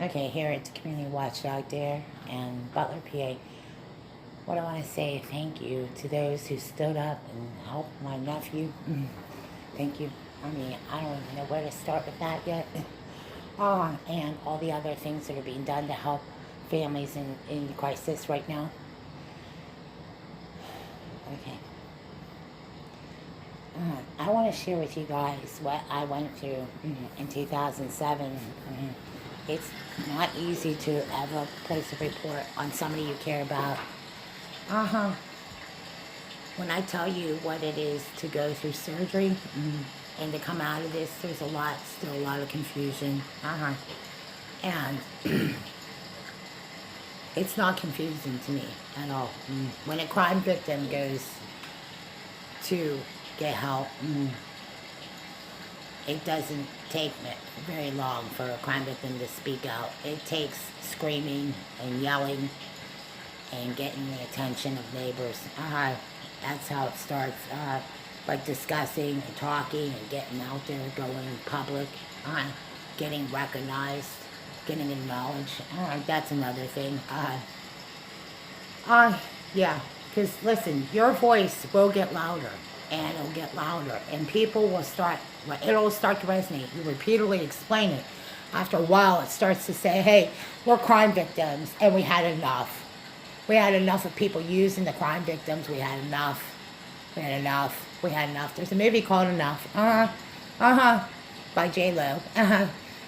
Okay, here at the Community Watchdog there in Butler, PA. What I want to say, thank you to those who stood up and helped my nephew. Thank you. I mean, I don't even know where to start with that yet. And all the other things that are being done to help families in crisis right now. Okay. I want to share with you guys what I went through in 2007. It's not easy to ever place a report on somebody you care about. When I tell you what it is to go through surgery and to come out of this, there's still a lot of confusion. And it's not confusing to me at all. When a crime victim goes to get help, it doesn't take very long for a crime victim to speak out. It takes screaming and yelling and getting the attention of neighbors. That's how it starts. Like discussing and talking and getting out there, going public, getting recognized, getting acknowledged. That's another thing. Yeah, because listen, your voice will get louder. And it'll get louder, and people will it'll start to resonate. You repeatedly explain it. After a while, it starts to say, hey, we're crime victims, and we had enough. We had enough of people using the crime victims. We had enough. We had enough. We had enough. There's a movie called Enough. By J-Lo.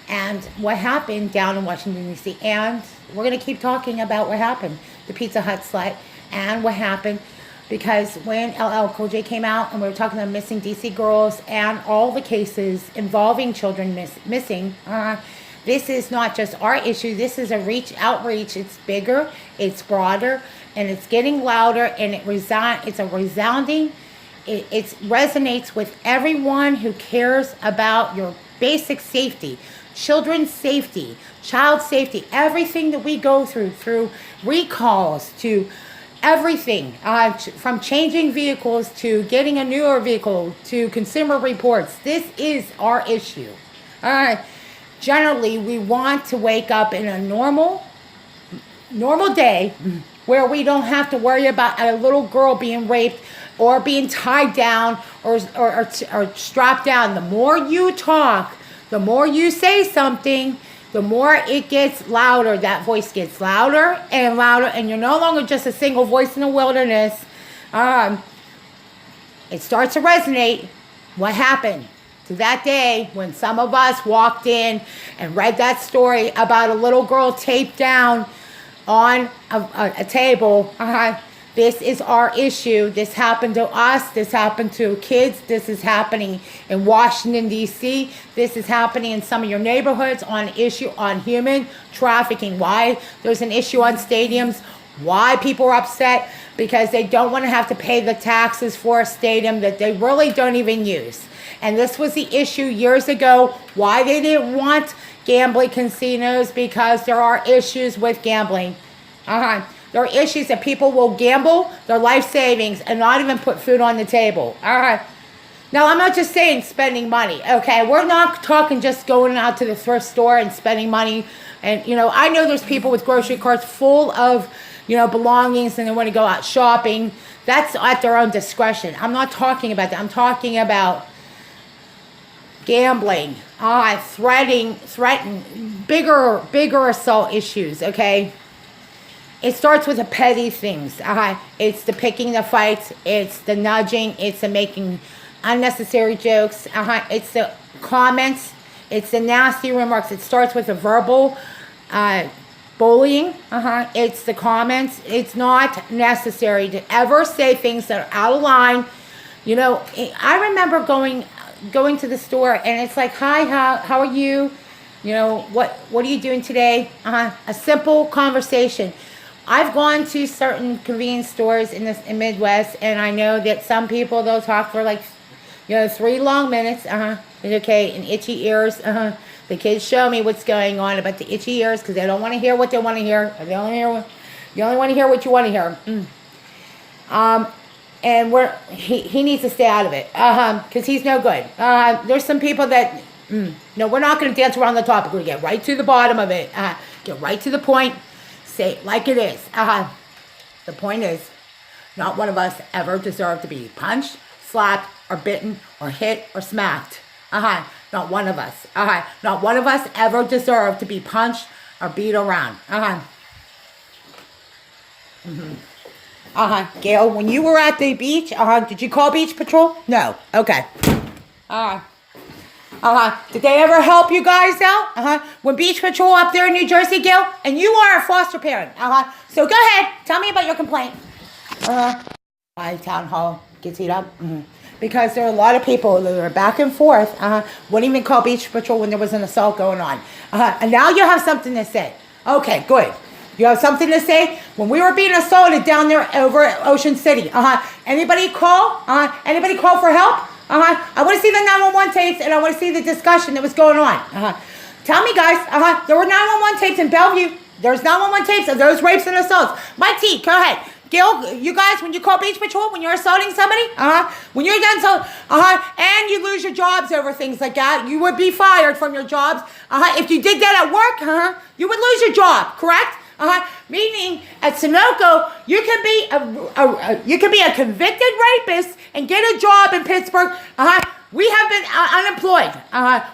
And what happened down in Washington, D.C., and we're going to keep talking about what happened. The Pizza Hut slut, and what happened. Because when LL Cool J came out and we were talking about missing DC girls and all the cases involving children missing, this is not just our issue. This is a outreach. It's bigger, it's broader, and it's getting louder, and it resonates with everyone who cares about your basic safety, children's safety, child safety, everything that we go through recalls to everything, from changing vehicles to getting a newer vehicle to consumer reports. This is our issue. Generally, we want to wake up in a normal day where we don't have to worry about a little girl being raped or being tied down or strapped down. The more you talk, the more you say something, the more it gets louder. That voice gets louder and louder, and you're no longer just a single voice in the wilderness. It starts to resonate. What happened to that day when some of us walked in and read that story about a little girl taped down on a table? This is our issue. This happened to us. This happened to kids. This is happening in Washington, D.C. This is happening in some of your neighborhoods on human trafficking. Why there's an issue on stadiums. Why people are upset? Because they don't want to have to pay the taxes for a stadium that they really don't even use. And this was the issue years ago. Why they didn't want gambling casinos? Because there are issues with gambling. There are issues that people will gamble their life savings and not even put food on the table. Now, I'm not just saying spending money, okay? We're not talking just going out to the thrift store and spending money. And, I know there's people with grocery carts full of, belongings, and they want to go out shopping. That's at their own discretion. I'm not talking about that. I'm talking about gambling, threatening, bigger assault issues, okay? It starts with the petty things. It's the picking the fights. It's the nudging. It's the making unnecessary jokes. It's the comments. It's the nasty remarks. It starts with the verbal bullying. It's the comments. It's not necessary to ever say things that are out of line. I remember going to the store, and it's like, hi, how are you? What are you doing today? A simple conversation. I've gone to certain convenience stores in the Midwest, and I know that some people, they'll talk for 3 long minutes. Okay, and itchy ears. The kids show me what's going on about the itchy ears because they don't want to hear what they want to hear. You only want to hear what you want to hear. And he needs to stay out of it because he's no good. There's some people that No, we're not going to dance around the topic. We're going to get right to the bottom of it. Get right to the point. Say it like it is. The point is, not one of us ever deserved to be punched, slapped, or bitten, or hit, or smacked. Not one of us. Not one of us ever deserved to be punched or beat around. Gail, when you were at the beach, did you call beach patrol? No. Okay. Did they ever help you guys out? When beach patrol up there in New Jersey, Gail? And you are a foster parent. So go ahead. Tell me about your complaint. My town hall gets heat up. Because there are a lot of people that are back and forth. Wouldn't even call beach patrol when there was an assault going on. And now you have something to say. Okay, good. You have something to say? When we were being assaulted down there over at Ocean City. Anybody call? Anybody call for help? I want to see the 911 tapes, and I want to see the discussion that was going on. Tell me, guys. There were 911 tapes in Bellevue. There's 911 tapes of those rapes and assaults. Mike T, go ahead. Gil, you guys, when you call beach patrol, when you're assaulting somebody, when you're done so, and you lose your jobs over things like that, you would be fired from your jobs. If you did that at work, you would lose your job, correct? Meaning at Sunoco, you can be a convicted rapist and get a job in Pittsburgh. We have been unemployed.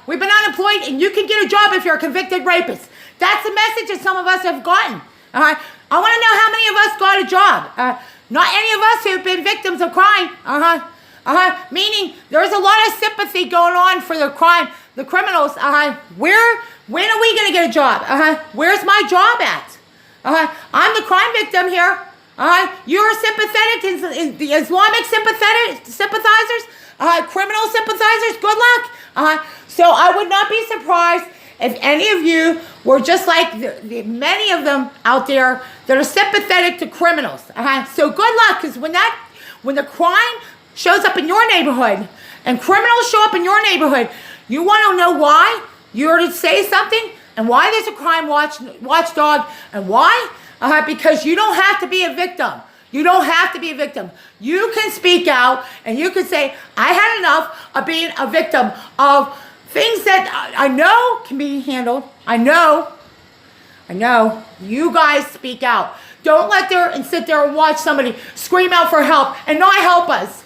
We've been unemployed, and you can get a job if you're a convicted rapist. That's the message that some of us have gotten. I want to know how many of us got a job. Not any of us who've been victims of crime. Meaning there's a lot of sympathy going on for the crime, the criminals. When are we going to get a job? Where's my job at? I'm the crime victim here. You're sympathetic, the Islamic sympathizers, criminal sympathizers. Good luck. So I would not be surprised if any of you were just like many of them out there that are sympathetic to criminals. So good luck, because when the crime shows up in your neighborhood and criminals show up in your neighborhood, you want to know why? You are to say something, and why there's a crime watchdog, and why? Because you don't have to be a victim. You don't have to be a victim. You can speak out, and you can say, I had enough of being a victim of things that I know can be handled. I know. You guys speak out. Don't let there and sit there and watch somebody scream out for help and not help us.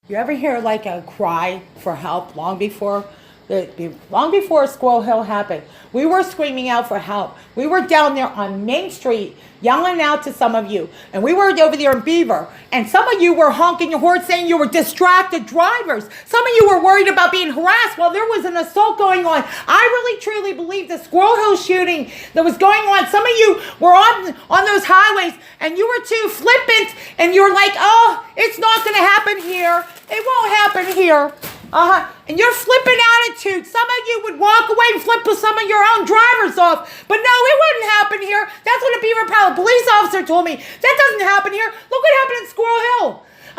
You ever hear like a cry for help long before Squirrel Hill happened? We were screaming out for help. We were down there on Main Street yelling out to some of you. And we were over there in Beaver. And some of you were honking your horn saying you were distracted drivers. Some of you were worried about being harassed while there was an assault going on. I really truly believe the Squirrel Hill shooting that was going on, some of you were on those highways and you were too flippant and you were like, oh, it's not going to happen here. It won't happen here. And your flippant attitude, some of you would walk away and flip with some of your own drivers off. But no, it wouldn't happen here. That's what a Beaver Palace police officer told me. That doesn't happen here. Look what happened in Squirrel Hill.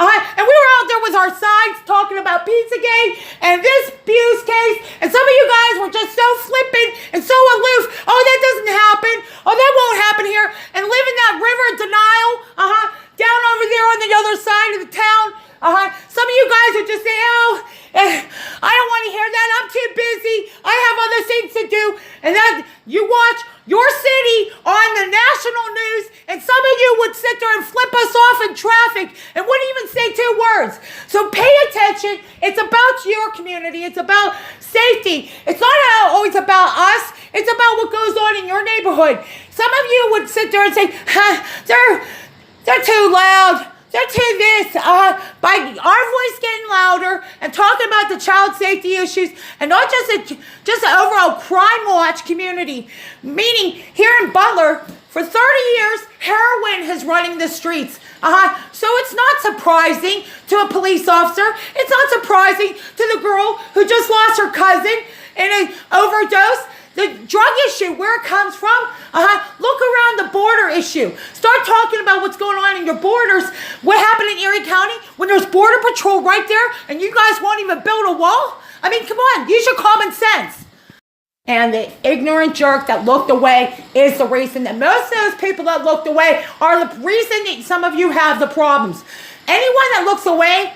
And we were out there with our signs talking about Pizzagate and this Buse case. And some of you guys were just so flippant and so aloof. Oh, that doesn't happen. Oh, that won't happen here. And live in that river of denial. Down over there on the other side of the town. Some of you guys would just say, oh, I don't want to hear that. I'm too busy. I have other things to do. And then you watch your city on the national news, and some of you would sit there and flip us off in traffic and wouldn't even say two words. So pay attention. It's about your community. It's about safety. It's not always about us. It's about what goes on in your neighborhood. Some of you would sit there and say, they're too loud. They're too this. By our voice getting louder and talking about the child safety issues, and not just an overall crime watch community. Meaning here in Butler, for 30 years, heroin has running the streets. So it's not surprising to a police officer. It's not surprising to the girl who just lost her cousin in an overdose. The drug issue, where it comes from. Look around the border issue. Start talking about what's going on in your borders. What happened in Erie County when there's Border Patrol right there and you guys won't even build a wall? I mean, come on, use your common sense. And the ignorant jerk that looked away is the reason that most of those people that looked away are the reason that some of you have the problems. Anyone that looks away,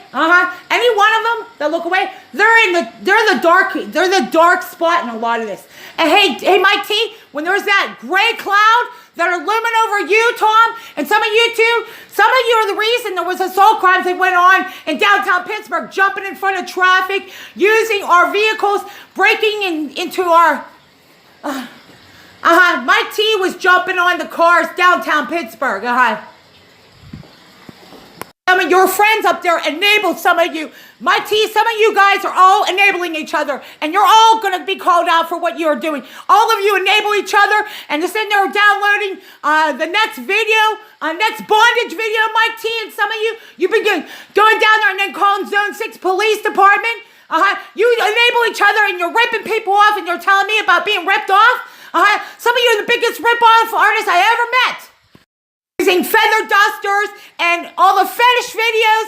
any one of them that look away, they're the dark spot in a lot of this. And hey, Mike T, when there's that gray cloud that are looming over you, Tom, and some of you too, some of you are the reason there was assault crimes that went on in downtown Pittsburgh, jumping in front of traffic, using our vehicles, breaking into our... Mike T was jumping on the cars downtown Pittsburgh, Some of your friends up there enabled some of you. Mike T, some of you guys are all enabling each other, and you're all going to be called out for what you're doing. All of you enable each other, and just in there downloading the next video, next bondage video, Mike T, and some of you begin going down there and then calling Zone 6 Police Department. You enable each other, and you're ripping people off, and you're telling me about being ripped off. Some of you are the biggest rip-off artists I ever met. Using feather dusters and all the fetish videos.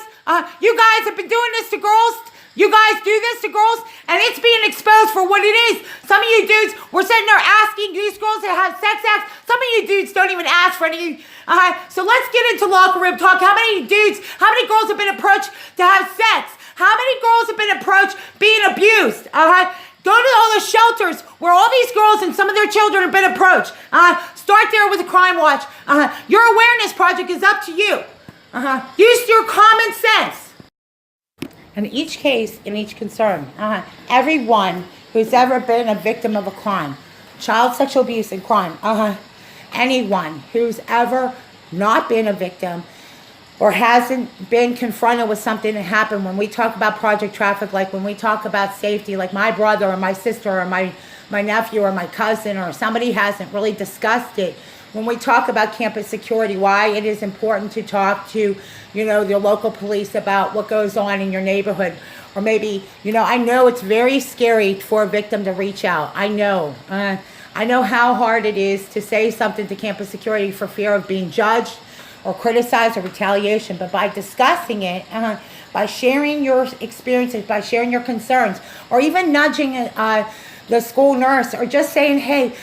You guys have been doing this to girls. You guys do this to girls, and it's being exposed for what it is. Some of you dudes were sitting there asking these girls to have sex acts. Some of you dudes don't even ask for anything. So let's get into locker room talk. How many girls have been approached to have sex? How many girls have been approached being abused? Go to all the shelters where all these girls and some of their children have been approached. Start there with a crime watch. Your awareness project is up to you. Use your common sense. In each case, in each concern, everyone who's ever been a victim of a crime, child sexual abuse and crime, anyone who's ever not been a victim or hasn't been confronted with something that happened, when we talk about Project Traffic, like when we talk about safety, like my brother or my sister or my nephew or my cousin or somebody hasn't really discussed it, when we talk about campus security, why it is important to talk to, the local police about what goes on in your neighborhood. Or maybe, I know it's very scary for a victim to reach out. I know how hard it is to say something to campus security for fear of being judged or criticized or retaliation, but by discussing it, by sharing your experiences, by sharing your concerns, or even nudging the school nurse, or just saying, hey,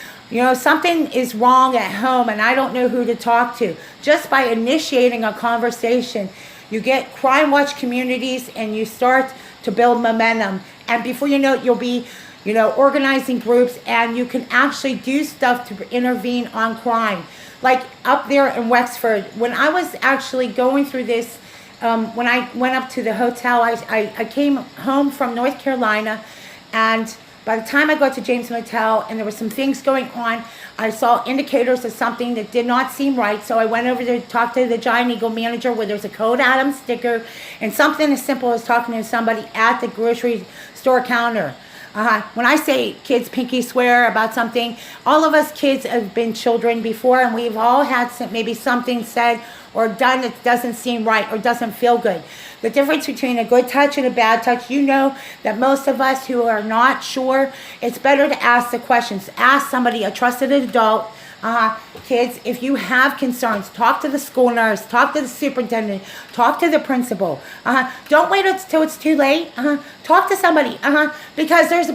something is wrong at home and I don't know who to talk to. Just by initiating a conversation, you get crime watch communities and you start to build momentum. And before you know it, you'll be organizing groups, and you can actually do stuff to intervene on crime. Like up there in Wexford, when I was actually going through this, when I went up to the hotel, I came home from North Carolina, and by the time I got to James Motel and there were some things going on, I saw indicators of something that did not seem right. So I went over to talk to the Giant Eagle manager, where there's a Code Adams sticker, and something as simple as talking to somebody at the grocery store counter. When I say kids pinky swear about something, all of us kids have been children before, and we've all had maybe something said or done that doesn't seem right or doesn't feel good. The difference between a good touch and a bad touch, that most of us who are not sure, it's better to ask the questions. Ask somebody, a trusted adult. Kids, if you have concerns, talk to the school nurse, talk to the superintendent, talk to the principal. Don't wait until it's too late. Talk to somebody, because there's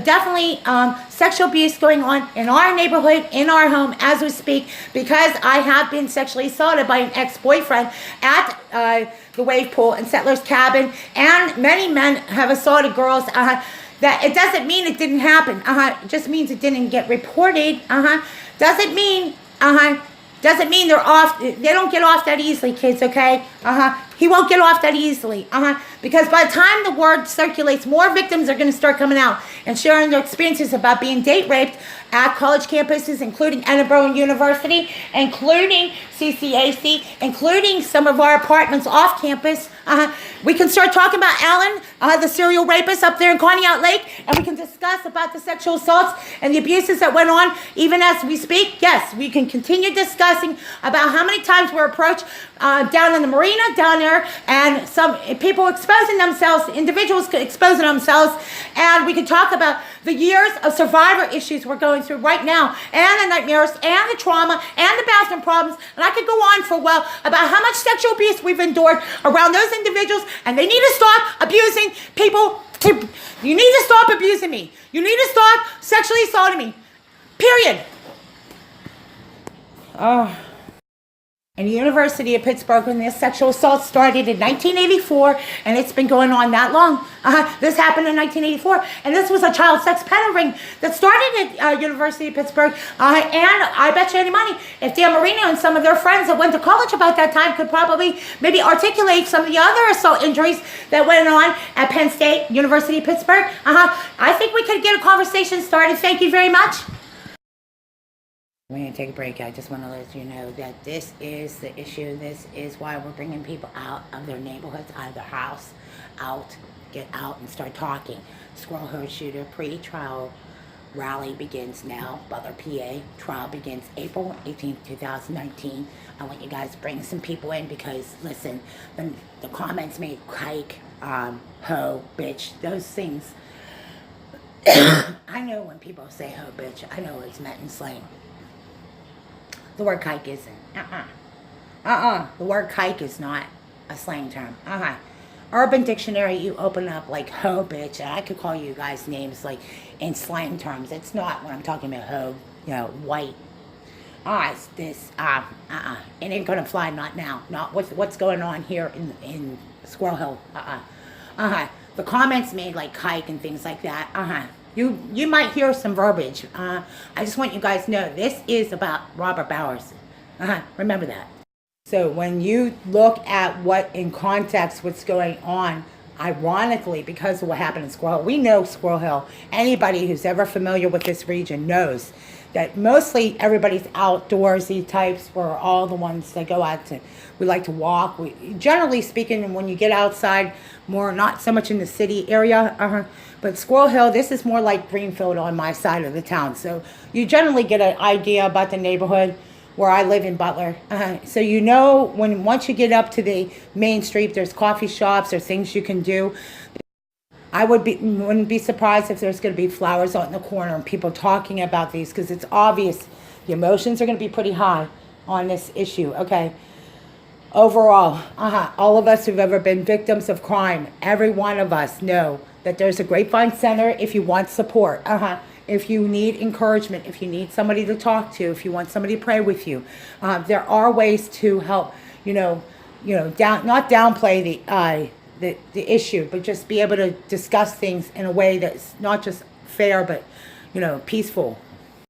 definitely sexual abuse going on in our neighborhood, in our home as we speak, because I have been sexually assaulted by an ex-boyfriend at the wave pool and Settler's Cabin, and many men have assaulted girls. That it doesn't mean it didn't happen. It just means it didn't get reported. Doesn't mean they're off. They don't get off that easily, kids, okay? He won't get off that easily. Because by the time the word circulates, more victims are going to start coming out and sharing their experiences about being date raped at college campuses, including Edinburgh University, including CCAC, including some of our apartments off campus. We can start talking about Alan, the serial rapist up there in Conneaut Lake, and we can discuss about the sexual assaults and the abuses that went on even as we speak. Yes, we can continue discussing about how many times we're approached down in the marina down there, and some people exposing themselves, individuals exposing themselves, and we can talk about the years of survivor issues we're going through right now, and the nightmares, and the trauma, and the bathroom problems, and I could go on for a while about how much sexual abuse we've endured around those individuals, and they need to stop abusing people. You need to stop abusing me. You need to stop sexually assaulting me. Period. in the University of Pittsburgh when this sexual assault started in 1984, and it's been going on that long. This happened in 1984, and this was a child sex pen ring that started at University of Pittsburgh. And I bet you any money, if Dan Marino and some of their friends that went to college about that time could probably maybe articulate some of the other assault injuries that went on at Penn State, University of Pittsburgh. I think we could get a conversation started. Thank you very much. We're going to take a break. I just want to let you know that this is the issue. This is why we're bringing people out of their neighborhoods, out of their house, get out and start talking. Squirrel Herd Shooter pre-trial rally begins now. Butler, PA. Trial begins April 18th, 2019. I want you guys to bring some people in because, listen, the comments made kike, ho, bitch, those things. I know when people say ho, bitch, I know it's meant in slang. The word kike isn't. The word kike is not a slang term. Urban Dictionary, you open up like ho, bitch, and I could call you guys names like in slang terms. It's not when I'm talking about ho, white. It's this, it ain't gonna fly, not now. Not what's going on here in Squirrel Hill. The comments made like kike and things like that. You might hear some verbiage. I just want you guys to know this is about Robert Bowers. Remember that. So when you look at what in context what's going on, ironically, because of what happened in Squirrel Hill, we know Squirrel Hill. Anybody who's ever familiar with this region knows that mostly everybody's outdoorsy types. We're all the ones that go out we like to walk. Generally speaking, when you get outside, more not so much in the city area, but Squirrel Hill, this is more like Greenfield on my side of the town. So you generally get an idea about the neighborhood where I live in Butler. So you know once you get up to the main street, there's coffee shops or things you can do. I wouldn't be surprised if there's going to be flowers out in the corner and people talking about these because it's obvious the emotions are going to be pretty high on this issue, okay? Overall, all of us who've ever been victims of crime, every one of us know that there's a Grapevine Center if you want support, if you need encouragement, if you need somebody to talk to, if you want somebody to pray with you. There are ways to help, not downplay the issue, but just be able to discuss things in a way that's not just fair, but, peaceful.